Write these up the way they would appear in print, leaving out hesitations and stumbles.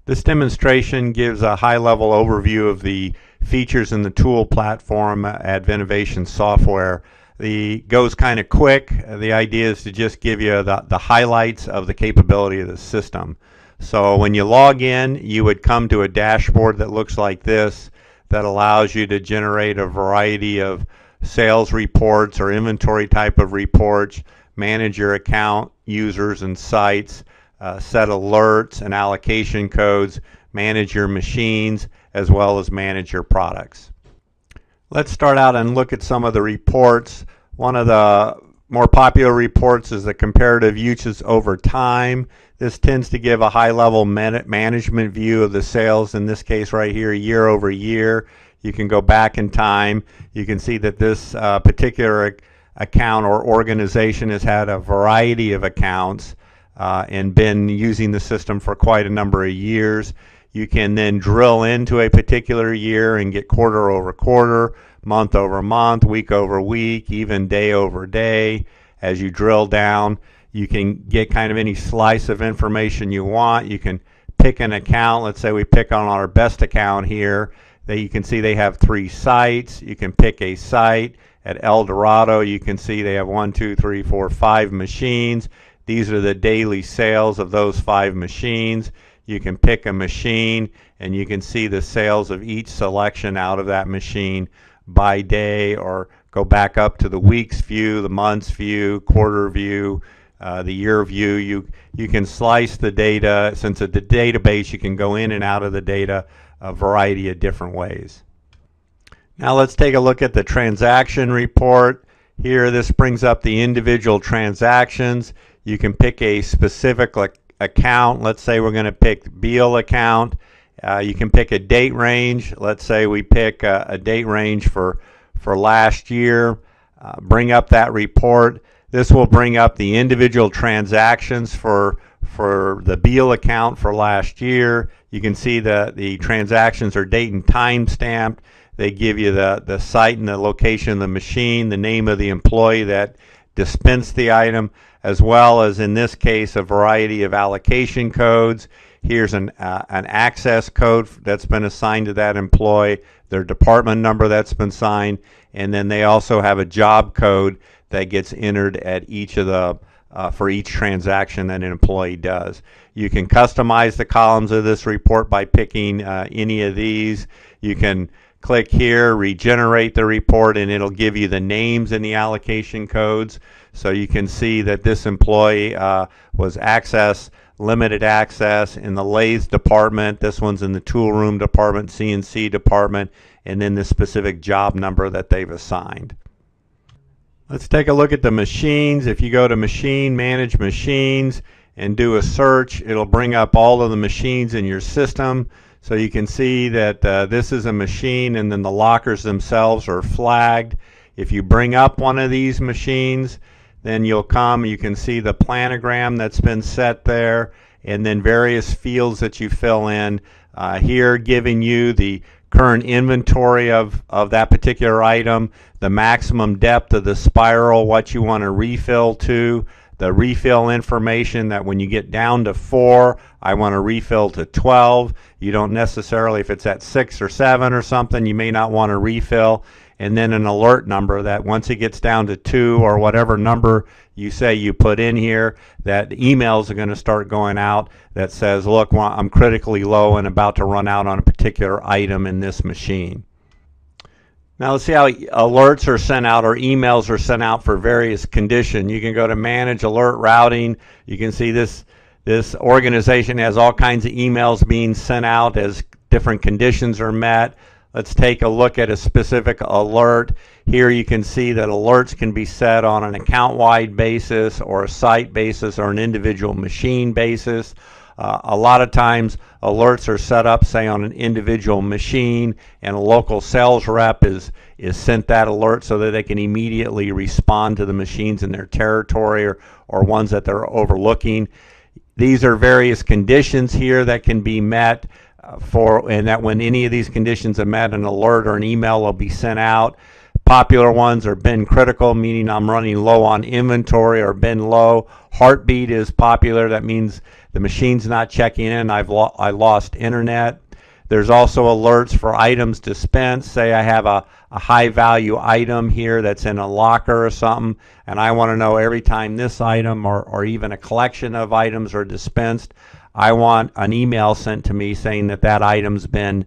This demonstration gives a high-level overview of the features in the tool platform at Vennovation Software. Goes kind of quick. The idea is to just give you the highlights of the capability of the system. So when you log in, you would come to a dashboard that looks like this that allows you to generate a variety of sales reports or inventory type of reports, manage your account, users, and sites, set alerts and allocation codes, manage your machines, as well as manage your products. Let's start out and look at some of the reports. One of the more popular reports is the comparative usage over time. This tends to give a high-level management view of the sales, in this case right here, year over year. You can go back in time. You can see that this particular account or organization has had a variety of accounts and been using the system for quite a number of years. You can then drill into a particular year and get quarter over quarter, month over month, week over week, even day over day. As you drill down, you can get kind of any slice of information you want. You can pick an account. Let's say we pick on our best account here. You can see they have 3 sites. You can pick a site. At El Dorado, you can see they have 1, 2, 3, 4, 5 machines. These are the daily sales of those 5 machines. You can pick a machine and you can see the sales of each selection out of that machine by day, or go back up to the weeks view, the months view, quarter view, the year view. You can slice the data. Since it's a database, you can go in and out of the data a variety of different ways. Now let's take a look at the transaction report. Here, this brings up the individual transactions. You can pick a specific account. Let's say we're going to pick Beal account. You can pick a date range. Let's say we pick a date range for last year. Bring up that report. This will bring up the individual transactions for the Beal account for last year. You can see the transactions are date and time stamped. They give you the site and the location of the machine, the name of the employee that dispensed the item, as well as, in this case, a variety of allocation codes. Here's an access code that's been assigned to that employee, their department number that's been signed, and then they also have a job code that gets entered at each of the for each transaction that an employee does. You can customize the columns of this report by picking any of these. You can click here, regenerate the report, and it'll give you the names and the allocation codes. So you can see that this employee was limited access in the lathe department. This one's in the tool room department, CNC department, and then the specific job number that they've assigned. Let's take a look at the machines. If you go to Machine, Manage Machines, and do a search, it'll bring up all of the machines in your system. So you can see that this is a machine, and then the lockers themselves are flagged. If you bring up one of these machines, then you can see the planogram that's been set there, and then various fields that you fill in here, giving you the current inventory of that particular item, the maximum depth of the spiral, what you want to refill to, the refill information that when you get down to 4, I want to refill to 12. You don't necessarily, if it's at 6 or 7 or something, you may not want to refill. And then an alert number that once it gets down to 2 or whatever number you say you put in here, that emails are going to start going out that says, look, I'm critically low and about to run out on a particular item in this machine. Now let's see how alerts are sent out, or emails are sent out for various conditions. You can go to Manage Alert Routing. You can see this organization has all kinds of emails being sent out as different conditions are met. Let's take a look at a specific alert. Here you can see that alerts can be set on an account-wide basis, or a site basis, or an individual machine basis. A lot of times alerts are set up, say, on an individual machine, and a local sales rep is sent that alert so that they can immediately respond to the machines in their territory or ones that they're overlooking. These are various conditions here that can be met and that when any of these conditions are met, an alert or an email will be sent out. Popular ones are bin critical, meaning I'm running low on inventory, or bin low. Heartbeat is popular. That means the machine's not checking in, I lost internet. There's also alerts for items dispensed. Say I have a high value item here that's in a locker or something, and I want to know every time this item or even a collection of items are dispensed, I want an email sent to me saying that that item's been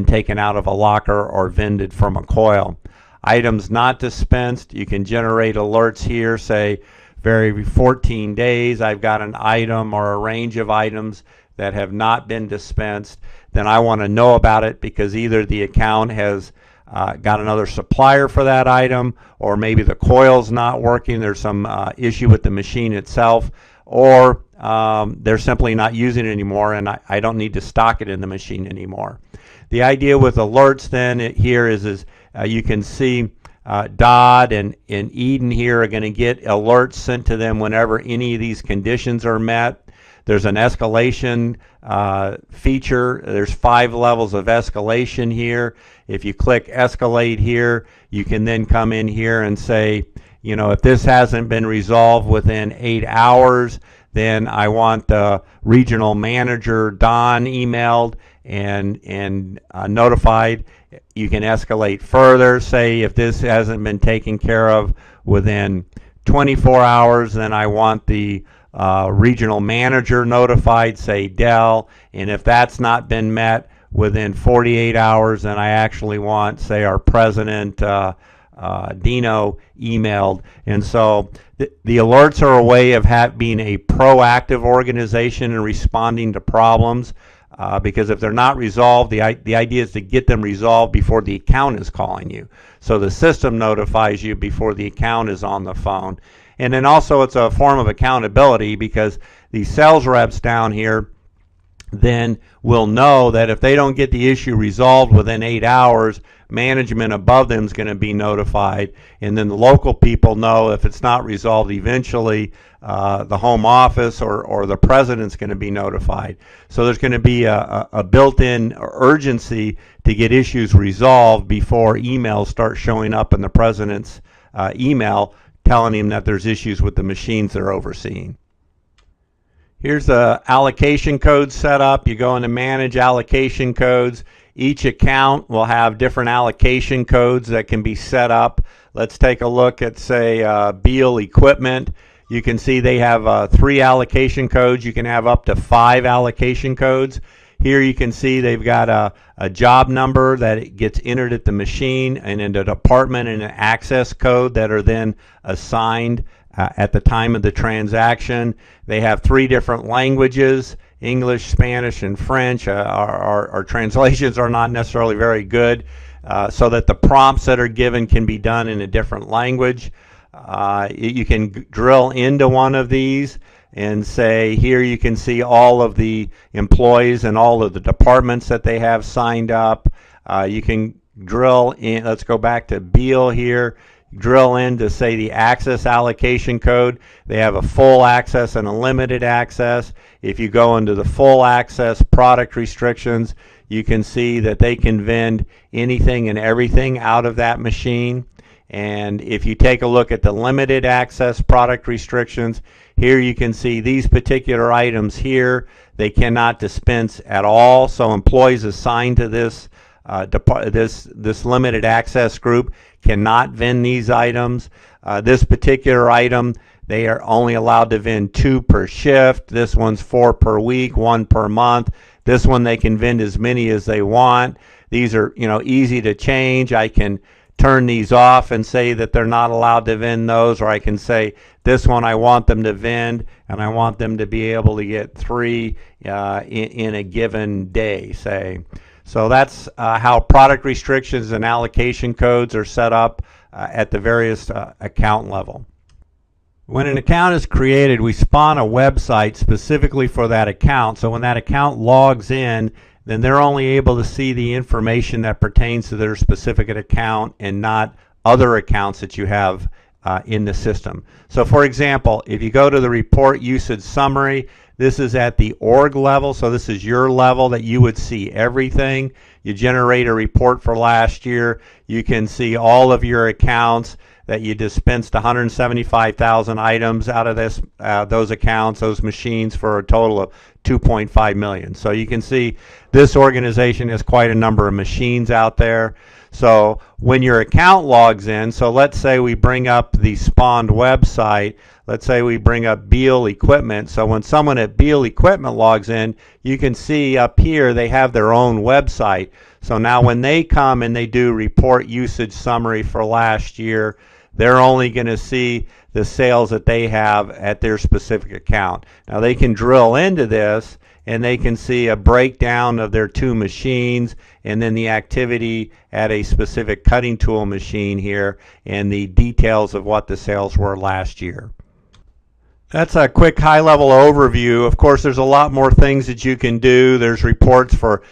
taken out of a locker or vended from a coil. Items not dispensed, you can generate alerts here, say every 14 days I've got an item or a range of items that have not been dispensed. Then I want to know about it because either the account has got another supplier for that item, or maybe the coil's not working, there's some issue with the machine itself, or they're simply not using it anymore and I don't need to stock it in the machine anymore. The idea with alerts then here is you can see Dodd and Eden here are going to get alerts sent to them whenever any of these conditions are met. There's an escalation feature. There's 5 levels of escalation here. If you click escalate here, you can then come in here and say, you know, if this hasn't been resolved within 8 hours, then I want the regional manager, Don, emailed and notified. You can escalate further. Say if this hasn't been taken care of within 24 hours, then I want the regional manager notified, say Dell, and if that's not been met within 48 hours, then I actually want, say, our president, Dino, emailed. And so the alerts are a way of being a proactive organization and responding to problems, because if they're not resolved, the idea is to get them resolved before the account is calling you. So the system notifies you before the account is on the phone. And then also it's a form of accountability because these sales reps down here then will know that if they don't get the issue resolved within 8 hours, management above them is going to be notified, and then the local people know if it's not resolved eventually, the home office or the president's going to be notified. So there's going to be a built-in urgency to get issues resolved before emails start showing up in the president's email telling him that there's issues with the machines they're overseeing. Here's the allocation code set up. You go into manage allocation codes. Each account will have different allocation codes that can be set up. Let's take a look at, say, Beal Equipment. You can see they have 3 allocation codes. You can have up to 5 allocation codes. Here you can see they've got a job number that gets entered at the machine, and in the department and an access code that are then assigned at the time of the transaction. They have 3 different languages, English, Spanish, and French. Our translations are not necessarily very good, so that the prompts that are given can be done in a different language. You can drill into one of these and say, here you can see all of the employees and all of the departments that they have signed up. You can drill in, let's go back to Beal here, drill into, say, the access allocation code. They have a full access and a limited access. If you go into the full access product restrictions, you can see that they can vend anything and everything out of that machine. And if you take a look at the limited access product restrictions, here you can see these particular items here, they cannot dispense at all. So employees assigned to this this limited access group cannot vend these items. This particular item, they are only allowed to vend 2 per shift. This one's 4 per week, 1 per month. This one they can vend as many as they want. These are, you know, easy to change. I can turn these off and say that they're not allowed to vend those, or I can say this one I want them to vend and I want them to be able to get 3 in a given day, say. So that's how product restrictions and allocation codes are set up at the various account level. When an account is created, we spawn a website specifically for that account. So when that account logs in, then they're only able to see the information that pertains to their specific account and not other accounts that you have in the system. So for example, if you go to the report usage summary, this is at the org level, so this is your level that you would see everything. You generate a report for last year. You can see all of your accounts. that you dispensed 175,000 items out of those accounts, those machines, for a total of 2.5 million. So you can see this organization has quite a number of machines out there. So when your account logs in, so let's say we bring up the Spawned website, let's say we bring up Beal Equipment. So when someone at Beal Equipment logs in, you can see up here they have their own website. So now when they come and they do report usage summary for last year, they're only going to see the sales that they have at their specific account. Now they can drill into this and they can see a breakdown of their two machines and then the activity at a specific cutting tool machine here and the details of what the sales were last year. That's a quick high-level overview. Of course, there's a lot more things that you can do. There's reports for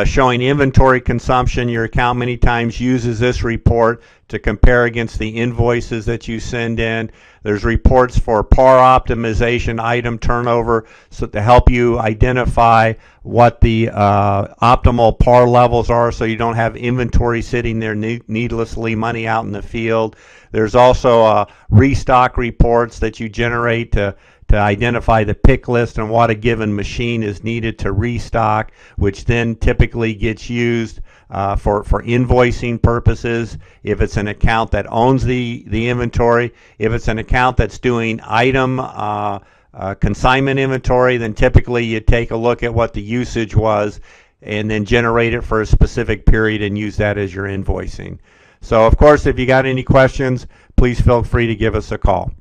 showing inventory consumption. Your account many times uses this report to compare against the invoices that you send in. There's reports for PAR optimization, item turnover, so to help you identify what the optimal PAR levels are so you don't have inventory sitting there needlessly, money out in the field. There's also restock reports that you generate to identify the pick list and what a given machine is needed to restock, which then typically gets used for invoicing purposes if it's an account that owns the inventory. If it's an account that's doing item consignment inventory, then typically you take a look at what the usage was and then generate it for a specific period and use that as your invoicing. So of course, if you got any questions, please feel free to give us a call.